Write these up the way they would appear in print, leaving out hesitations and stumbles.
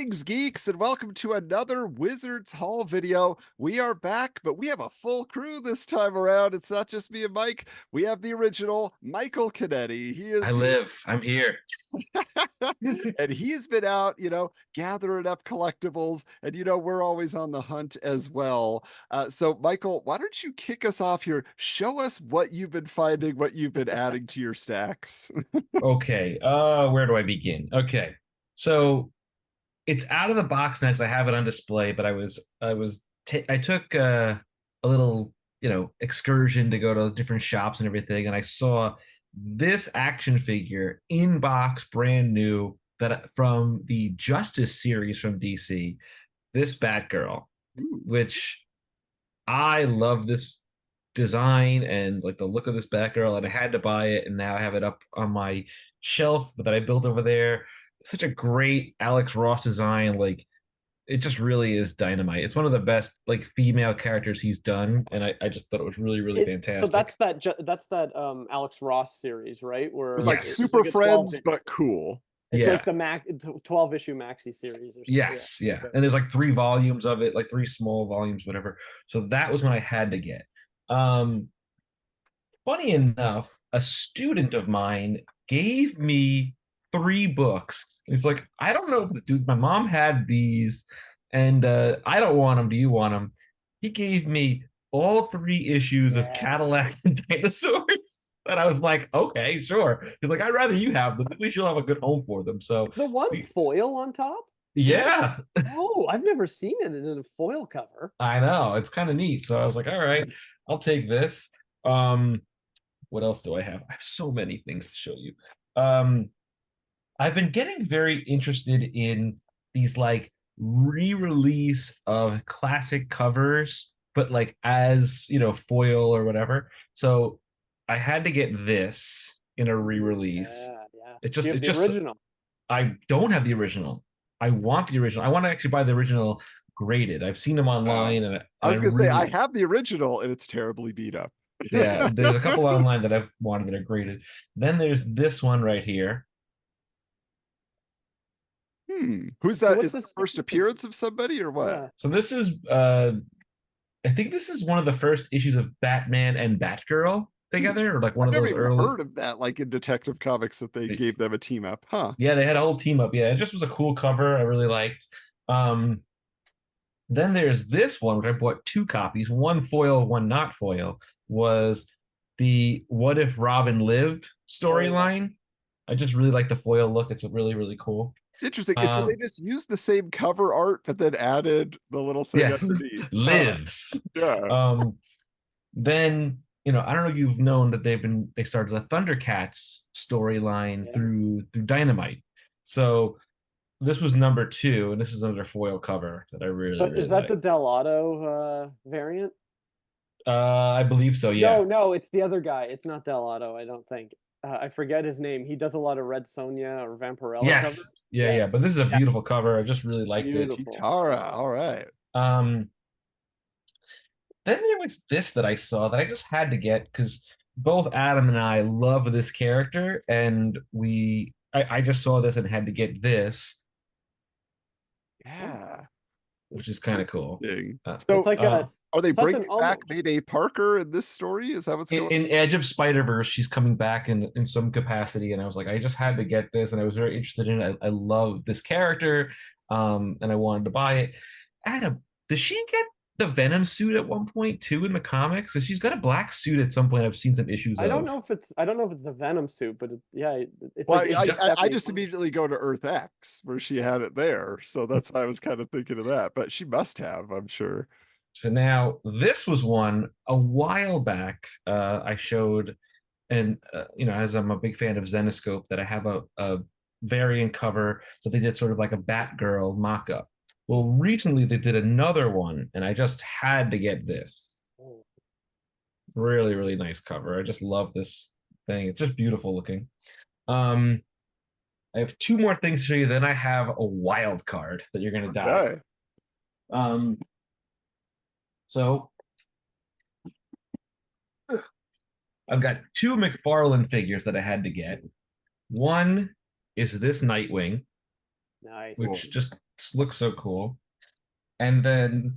Greetings, geeks, and welcome to another Wizards Hall video. We are back, but we have a full crew this time around. It's not just me and Mike. We have the original Michael Cannetti. He I is here. live. I'm here. And he's been out, gathering up collectibles. And, we're always on the hunt as well. So, Michael, why don't you kick us off here? Show us what you've been finding, what you've been adding to your stacks. Okay. Where do I begin? Okay. So it's out of the box next. I have it on display, but I took a little, excursion to go to different shops and everything, and I saw this action figure in box, brand new, that from the Justice series from DC. This Batgirl, Ooh. which I love this design and like the look of this Batgirl, and I had to buy it, and now I have it up on my shelf that I built over there. Such a great Alex Ross design, like it just really is dynamite. It's one of the best like female characters he's done, and I just thought it was really, really So fantastic. that's that Alex Ross series, right? It's Where like Yes. it's Super like a 12 Friends, but cool. it's Yeah. like the 12 issue maxi series or something. Yes, yeah. Okay. And there's like 3 volumes of it, like 3 small volumes, whatever. So that was when I had to get. Um, Funny enough, a student of mine gave me 3 books. He's like, I don't know, dude. My mom had these, and I don't want them. Do you want them? He gave me all 3 issues of Yeah. Cadillac and Dinosaurs. And I was like, okay, sure. He's like, I'd rather you have them. At least you'll have a good home for them. So, The one foil on top? yeah, Oh, I've never seen it in a foil cover. I know. It's kind of neat. So I was like, all right, I'll take this. Um, what else do I have? I have so many things to show you. Um, I've been getting very interested in these like re-release of classic covers, but like as foil or whatever. So I had to get this in a re-release. Yeah, yeah. It Do just you it have the just original? I don't have the original. I want the original. I want to actually buy the original graded. I've seen them online and I I was gonna say I really have the original and it's terribly beat up. yeah, there's a couple online that I've wanted that are graded. Then there's this one right here. Who's So that? what's Is that the this? first appearance of somebody or what? Yeah. So this is I think this is one of the first issues of Batman and Batgirl Hmm. together, or like one I've of never those even early. heard of that, like in Detective Comics, that they gave them a team up, huh? Yeah, they had a whole team up. Yeah, it just was a cool cover. I really liked. Um, then there's this one, which I bought 2 copies, one foil, one not foil, was the What If Robin Lived Oh yeah. storyline. I just really like the foil look. It's really, really cool. Interesting. So they Um, just used the same cover art, but then added the little thing yes, underneath. Huh. lives. Yeah. Um, then I don't know if you've known that they started a Thundercats storyline Yeah. through Dynamite. So this was number 2, and this is another foil cover that I really, But is really that like. the Dell'Otto variant? I believe so, No, yeah. no, it's the other guy. It's not Dell'Otto, I don't think. I forget his name. He does a lot of Red Sonja or Vampirella covers. Yes. Yeah, yeah. Yes. But this is a Yeah. beautiful cover. I just really liked it. Beautiful. Kitara. All right. Um, then there was this that I saw that I just had to get because both Adam and I love this character, and I just saw this and had to get this, Oh, Yeah. which is kind of cool. Interesting. It's it's So, like a are they such an bringing back homage. Mayday Parker in this story? Is that what's going in Edge of Spider-Verse, she's coming back in some capacity, and I was like, I just had to get this, and I was very interested in it. I love this character, and I wanted to buy it. Adam, does she get the Venom suit at one point too in the comics? Because she's got a black suit at some point. I've seen some issues of. I don't know if it's the Venom suit, but yeah, it's Well, like it's I definitely just homage. immediately go to Earth X where she had it there. So that's why I was kind of thinking of that. But she must have, I'm sure. So now this was one a while back. I showed, and as I'm a big fan of Zenoscope, that I have a variant cover that they did sort of like a Batgirl mock-up. Well, recently they did another one, and I just had to get this. Oh, Really, really nice cover. I just love this thing. It's just beautiful looking. Um, I have 2 more things to show you. Then I have a wild card that you're gonna die. Okay. Um, so I've got 2 McFarlane figures that I had to get. One is this Nightwing, Nice. which just looks so cool. And then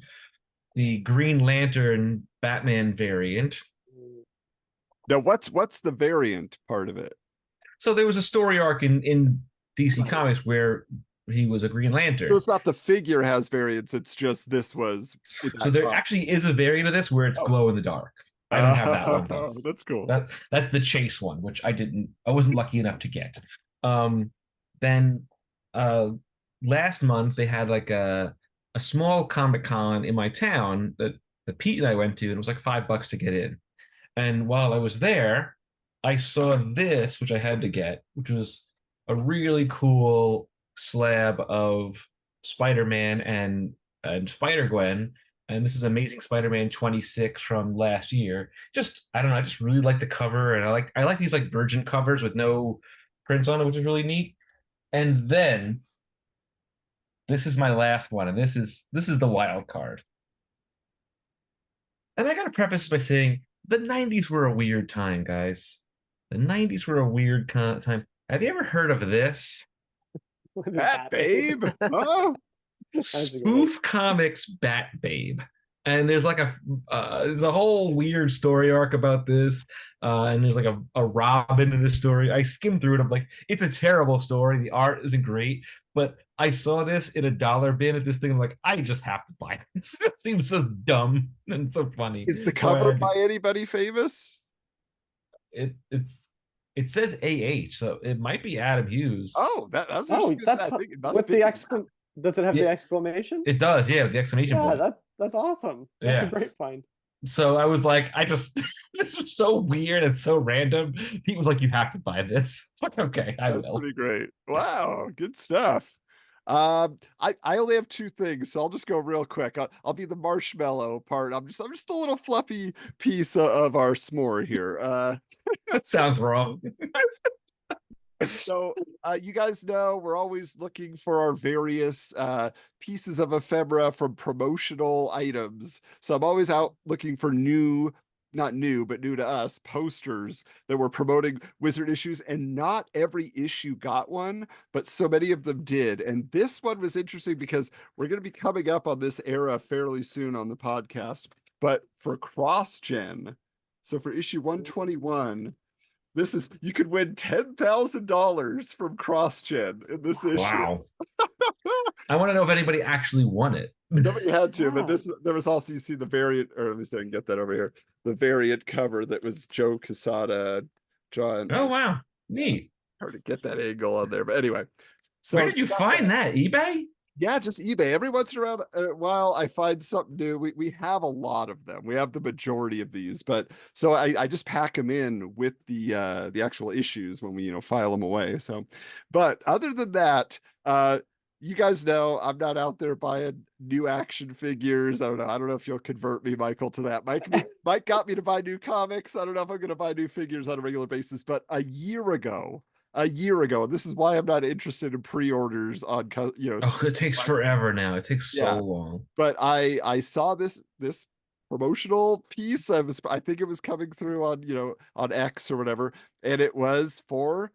the Green Lantern Batman variant. Mm. Now, what's the variant part of it? So there was a story arc in DC Right. Comics where he was a Green So Lantern. it's not the figure has variants, it's just this was So there actually is a variant of this where it's glow in the dark. I don't have that one though. That's cool. That's the Chase one, which I wasn't lucky enough to get. Then last month they had like a small Comic Con in my town that Pete and I went to, and it was like $5 to get in. And while I was there, I saw this, which I had to get, which was a really cool slab of Spider-Man and Spider-Gwen. And this is Amazing Spider-Man 26 from last year. Just I don't know, I just really like the cover, and I like these like virgin covers with no prints on it, which is really neat. And then this is my last one, and this is the wild card. And I gotta preface this by saying the 90s were a weird time, guys. The 90s were a weird time. Have you ever heard of this? Bat Babe? Huh? Spoof Comics Bat Babe. And there's like there's a whole weird story arc about this. And there's like a Robin in this story. I skimmed through it. I'm like, it's a terrible story. The art isn't great. But I saw this in a dollar bin at this thing. I'm like, I just have to buy this. It seems so dumb and so funny. Is the cover by anybody famous? It says AH, so it might be Adam Hughes. Oh, that's with the exclamation. Does it have the exclamation? It does, yeah, the exclamation point. That's awesome. That's a great find. So I was like, this was so weird and so random. He was like, you have to buy this. It's like, okay, I will. That's pretty great. Wow, good stuff. I only have two things, so I'll just go real quick. I'll be the marshmallow part. I'm just a little fluffy piece of our s'more here. That sounds wrong. So you guys know we're always looking for our various pieces of ephemera from promotional items. So I'm always out looking for not new, but new to us, posters that were promoting Wizard issues, and not every issue got one, but so many of them did. And this one was interesting because we're going to be coming up on this era fairly soon on the podcast. But for cross-gen, so for issue 121, you could win $10,000 from cross-gen in this issue. Wow. I want to know if anybody actually won it. Nobody had to, but there was also, you see the variant, or let me see, I can get that over here. The variant cover that was Joe Quesada drawing. Oh, wow. Neat. Hard to get that angle on there, but anyway. So where did you find that? eBay? Yeah, just eBay. Every once in a while, I find something new. We have a lot of them. We have the majority of these, but so I just pack them in with the actual issues when we file them away. So, but other than that, you guys know I'm not out there buying new action figures. I don't know if you'll convert me, Michael, to that. Mike got me to buy new comics. I don't know if I'm going to buy new figures on a regular basis, but a year ago, and this is why I'm not interested in pre-orders on, it takes forever now. It takes so long. But I saw this promotional piece. I think it was coming through on on X or whatever, and it was for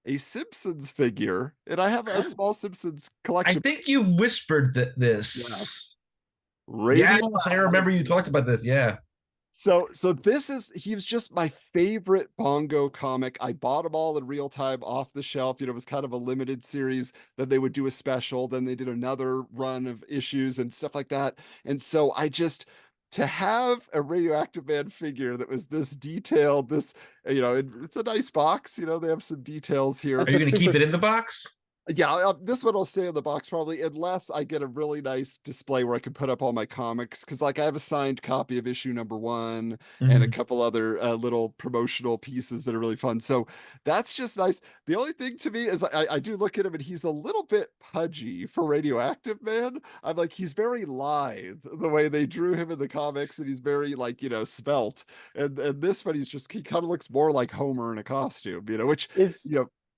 a Simpsons figure, and I have a small Simpsons collection. I think you've whispered this. Yes, I remember you talked about this. Yeah. So he was just my favorite Bongo comic. I bought them all in real time off the shelf. It was kind of a limited series. Then they would do a special. Then they did another run of issues and stuff like that. And so to have a Radioactive Man figure that was this detailed, it's a nice box. They have some details here. Are you going to keep it in the box? Yeah, this one will stay in the box probably, unless I get a really nice display where I can put up all my comics. Because I have a signed copy of issue number 1 and a couple other little promotional pieces that are really fun. So that's just nice. The only thing to me is I do look at him and he's a little bit pudgy for Radioactive Man. I'm like, he's very lithe the way they drew him in the comics, and he's very svelte. And this one, he kind of looks more like Homer in a costume, which is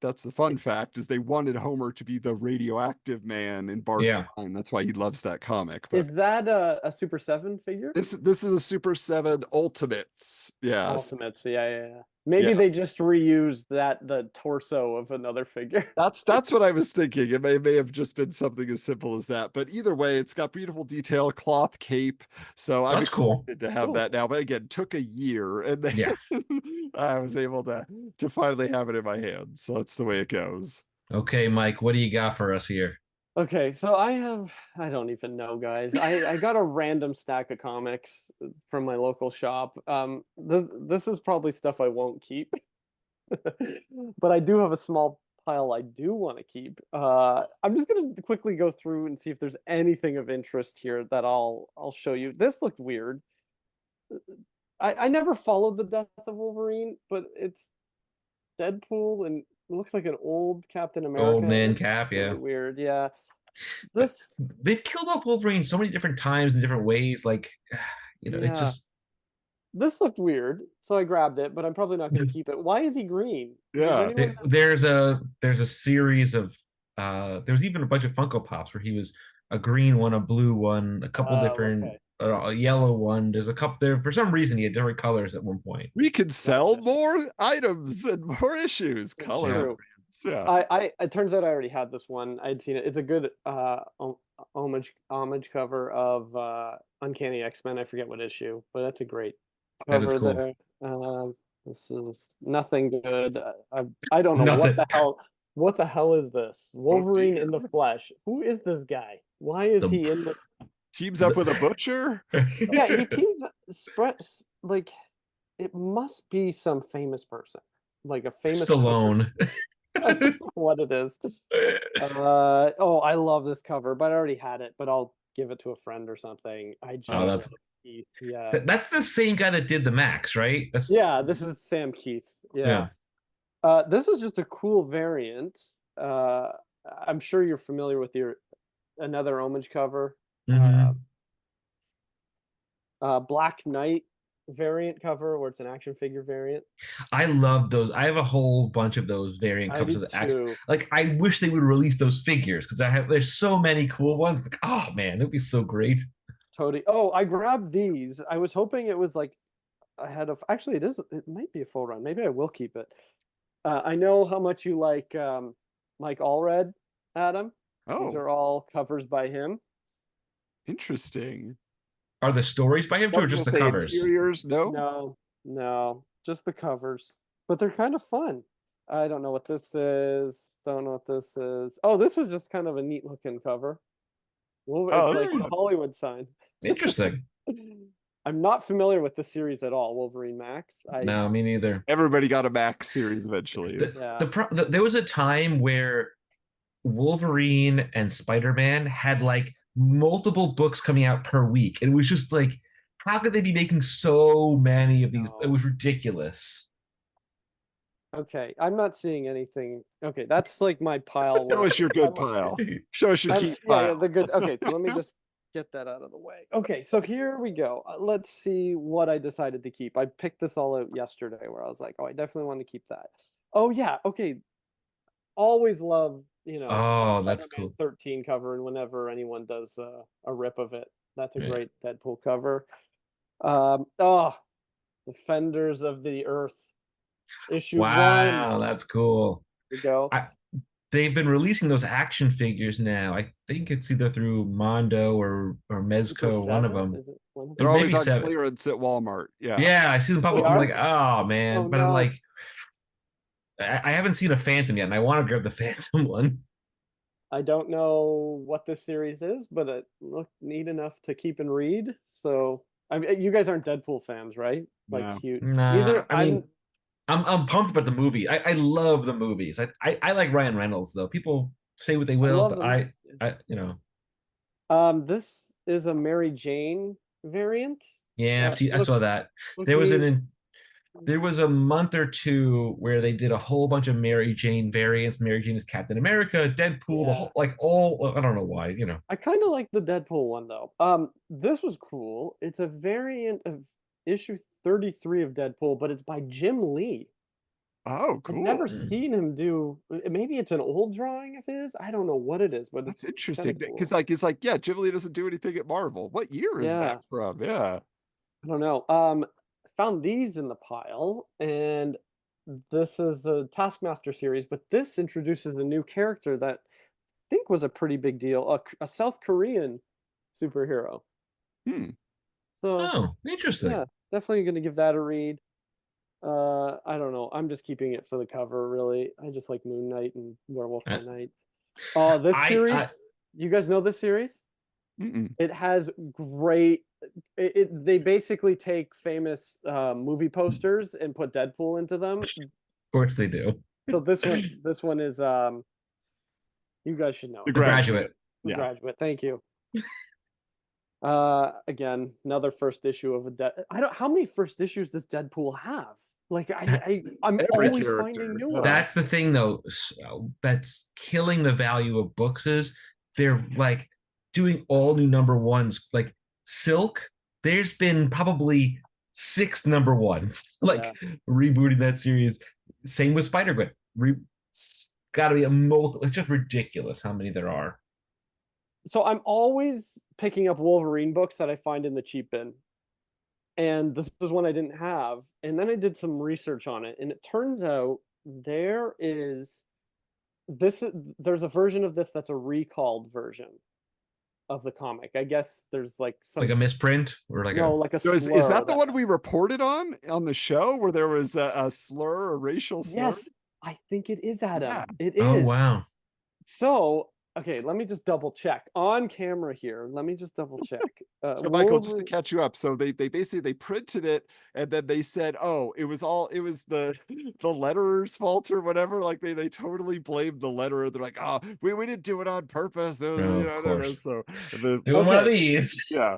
that's the fun fact, is they wanted Homer to be the Radioactive Man in Bart's mind. That's why he loves that comic. But is that a Super 7 figure? This is a Super 7 Ultimates. Yeah. Ultimates. Yeah. Maybe they Yes. just reused the torso of another figure. That's what I was thinking. It may have just been something as simple as that. But either way, it's got beautiful detail, cloth cape. So I'm That's cool. excited to have that Cool. now. But again, took a year, and then Yeah. I was able to finally have it in my hands. So that's the way it goes. Okay, Mike, what do you got for us here? Okay, so I don't even know, guys. I got a random stack of comics from my local shop. This is probably stuff I won't keep. But I do have a small pile I do want to keep. I'm just gonna quickly go through and see if there's anything of interest here that I'll show you. This looked weird. I never followed the death of Wolverine, but it's Deadpool and it looks like an old Captain Old America. man It's Cap, really yeah. weird. Yeah. But This, they've killed off Wolverine so many different times in different ways. Like, it's yeah. just This looked weird, so I grabbed it, but I'm probably not going to keep it. Why is he green? Does Yeah. anyone have... there's a series of there's even a bunch of Funko Pops where he was a green one, a blue one, a couple Oh, different okay. a yellow one. There's a couple there for some reason he had different colors at one point. We could sell Gotcha. more items and more issues, It's color Yeah. true. variants. Yeah. It turns out I already had this one. I'd seen it. It's a good homage cover of Uncanny X-Men. I forget what issue, but that's a great That is cover cool. there. This is nothing good. I don't know Nothing. what the hell is this? Oh Wolverine dear. in the flesh. Who is this guy? Why is The, he in this? Teams up with a the butcher. Yeah, he teams spread like it must be some famous person, like a famous cover. Stallone. I don't know what it is. Oh, I love this cover, but I already had it, but I'll give it to a friend or something. I Oh, just that's love Keith. Yeah. that's the same guy that did the Max, right? That's Yeah, this is Sam Keith. Yeah. yeah. This is just a cool variant. I'm sure you're familiar with another homage cover. Mhm. Black Knight variant cover where it's an action figure variant. I love those. I have a whole bunch of those variant I covers do of the action. too. Like, I wish they would release those figures because there's so many cool ones. Like, oh man, it'd be so great. Totally. Oh, I grabbed these. I was hoping it was like ahead of. Actually, it might be a full run. Maybe I will keep it. I know how much you like Mike Allred, Adam. These Oh, are all covers by him. interesting. Are the stories by him I too, or was gonna just the say covers? interiors. No. No, no, just the covers. But they're kind of fun. I don't know what this is. Don't know what this is. Oh, this was just kind of a neat looking cover. Well, Oh, it's that's like the Hmm, fun. Hollywood sign. interesting. I'm not familiar with the series at all, Wolverine Max. No, me neither. Everybody got a Max series eventually. Yeah. There was a time where Wolverine and Spider-Man had like multiple books coming out per week. It was just like, how could they be making so many of these? It No. was ridiculous. Okay, I'm not seeing anything. Okay, that's like my pile Show where us your good pile. Show us your keep yeah, pile. the good. Okay, so let me just get that out of the way. Okay, so here we go. Let's see what I decided to keep. I picked this all out yesterday where I was like, oh, I definitely want to keep that. Oh yeah, okay. Always love, that Oh, that's Spider-Man cool. 13 cover, and whenever anyone does a rip of it, that's a Yeah. great Deadpool cover. Oh, Defenders of the Earth, issue one. Wow, that's cool. Here we go. I, they've been releasing those action figures now. I think it's either through Mondo or Is there Mezco, one of seven? them. Is it one of They're them? Maybe always on seven. clearance at Walmart. Yeah. Yeah, I see them pop They up. I'm are? like, oh Oh man. But I'm no. like, I haven't seen a Phantom yet, and I want to grab the Phantom one. I don't know what this series is, but it looked neat enough to keep and read. So, I mean, you guys aren't Deadpool fans, right? Like, No. cute. Nah, Neither. I mean, I'm pumped about the movie. I love the movies. I like Ryan Reynolds though. People say what they I will, love but the I you know This is a Mary Jane variant. yeah, I Look, saw that. look There was neat. there was a month or two where they did a whole bunch of Mary Jane variants. Mary Jane is Captain America, Deadpool, the Yeah. whole like all I don't know why. I kind of like the Deadpool one though. This was cool. It's a variant of issue 33 of Deadpool, but it's by Jim Lee. Oh, I've cool. never seen him do. Maybe it's an old drawing of his. I don't know what it is, but That's it's kind interesting of because, cool. like, it's like, yeah, Jim Lee doesn't do anything at Marvel. What year is that Yeah, from? Yeah. I don't know. Found these in the pile, and this is the Taskmaster series, but this introduces a new character that I think was a pretty big deal, a South Korean superhero. Hmm. So Oh, interesting. yeah, definitely gonna give that a read. I don't know. I'm just keeping it for the cover, really. I just like Moon Knight and Werewolf by I, Night. Oh, this I series, you guys know this series? Mm-mm. It has great. They basically take famous movie posters and put Deadpool into them. of course they do. So this one is you guys should know The it. The Graduate. Graduate. The Yeah. Graduate. Thank you. Again, another first issue of a I don't. How many first issues does Deadpool have? Like I'm Every always character. finding new ones. That's the thing, though. That's killing the value of books. Is they're like doing all new number ones. Like Silk, there's been probably 6 number ones. Like rebooting that series. Same with Spider-Gwen. Got to be it's just ridiculous how many there are. So I'm always picking up Wolverine books that I find in the cheap bin. And this is one I didn't have. And then I did some research on it, and it turns out there's a version of this that's a recalled version of the comic. I guess there's like some Like a misprint or like no, a like a So is slur that the that one we reported on the show where there was a slur, a racial slur? yes, I think it is, Adam. Yeah. It oh is. wow. So, okay, let me just double check on camera here. Let me just double check. So Michael, just to Wolverine. catch you up, so they basically they printed it and then they said, oh, it was the the letterer's fault or whatever. Like they totally blamed the letterer. They're like, oh, we didn't do it on purpose. It was, Oh, you of know, course. so the Doing one of Okay. these. yeah.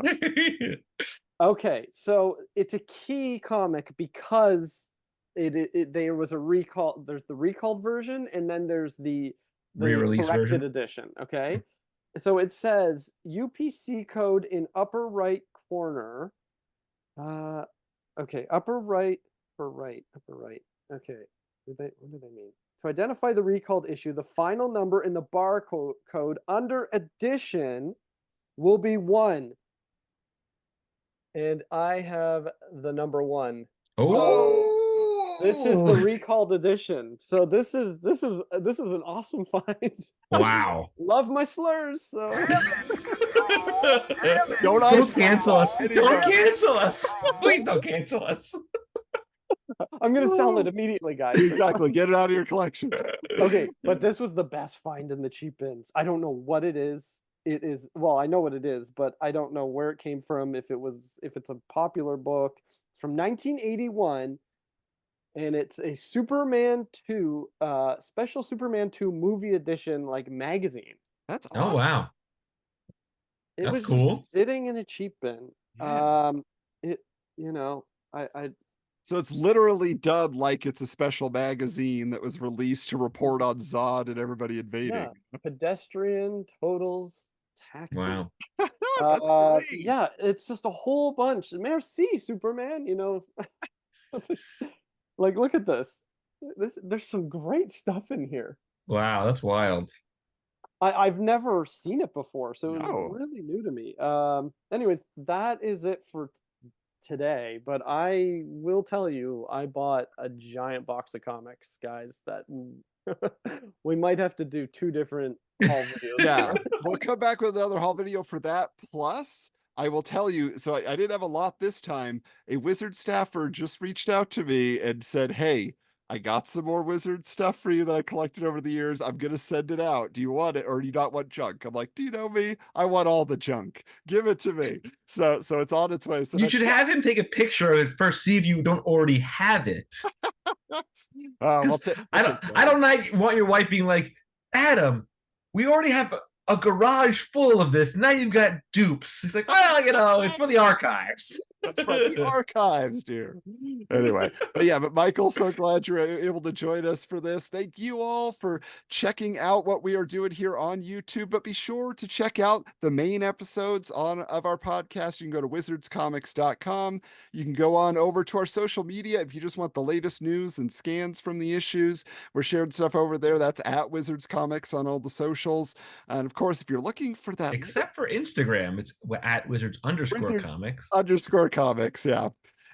Okay, so it's a key comic because there was a recall. There's the recalled version, and then there's the Re-release corrected version. edition. Okay, so it says UPC code in upper right corner. Okay, upper right for right, upper right. Okay, what do they mean? To identify the recalled issue, the final number in the barcode code under edition will be 1. And I have the number 1. Oh, This is the recalled edition. So this is an awesome find. wow. Love my slurs. So Don't Don't cancel us. Anyway. Don't cancel us. Please don't cancel us. I'm gonna sell it immediately, guys. Exactly. Get it out of your collection. Okay, but this was the best find in the cheap bins. I don't know what it is. It is, well, I know what it is, but I don't know where it came from. If it's a popular book. It's from 1981, and it's a Superman 2 special Superman 2 movie edition like magazine. That's Oh awesome. wow. It That's was cool. just sitting in a cheap bin. Yeah. It you know, I So it's literally dubbed like it's a special magazine that was released to report on Zod and everybody invading. yeah, pedestrian totals taxi. Wow. That's great. Yeah, it's just a whole bunch. Merci, Superman. You know, like look at this. There's some great stuff in here. Wow, that's wild. I've never seen it before, so it No. was really new to me. Anyways, that is it for today. But I will tell you, I bought a giant box of comics, guys. That we might have to do 2 different haul videos. Yeah, we'll come back with another haul video for that. Plus, I will tell you, so I didn't have a lot this time. A Wizard staffer just reached out to me and said, hey, I got some more Wizard stuff for you that I collected over the years. I'm going to send it out. Do you want it or do you not want junk? I'm like, do you know me? I want all the junk. Give it to me. So it's on its way. So You should have him take a picture of it first, see if you don't already have it. I don't want your wife being like, Adam, we already have a garage full of this. Now you've got dupes. It's like, well, you know, it's for the archives. That's from the archives, dear. Anyway, but Michael, so glad you're able to join us for this. Thank you all for checking out what we are doing here on YouTube. But be sure to check out the main episodes of our podcast. You can go to wizardscomics.com. You can go on over to our social media if you just want the latest news and scans from the issues. We're sharing stuff over there. That's at Wizards Comics on all the socials. And of course, if you're looking for that, except for Instagram, it's at Wizards_Comics. _Comics, yeah.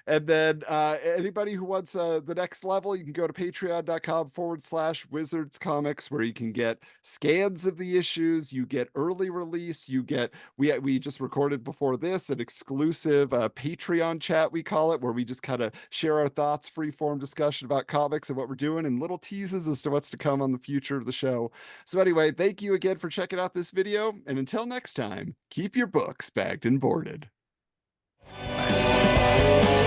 And then anybody who wants the next level, you can go to patreon.com/Wizards Comics, where you can get scans of the issues, you get early release, you get we just recorded before this an exclusive Patreon chat, we call it, where we just kind of share our thoughts, free form discussion about comics and what we're doing, and little teases as to what's to come on the future of the show. So anyway, thank you again for checking out this video, and until next time, keep your books bagged and boarded. Bye.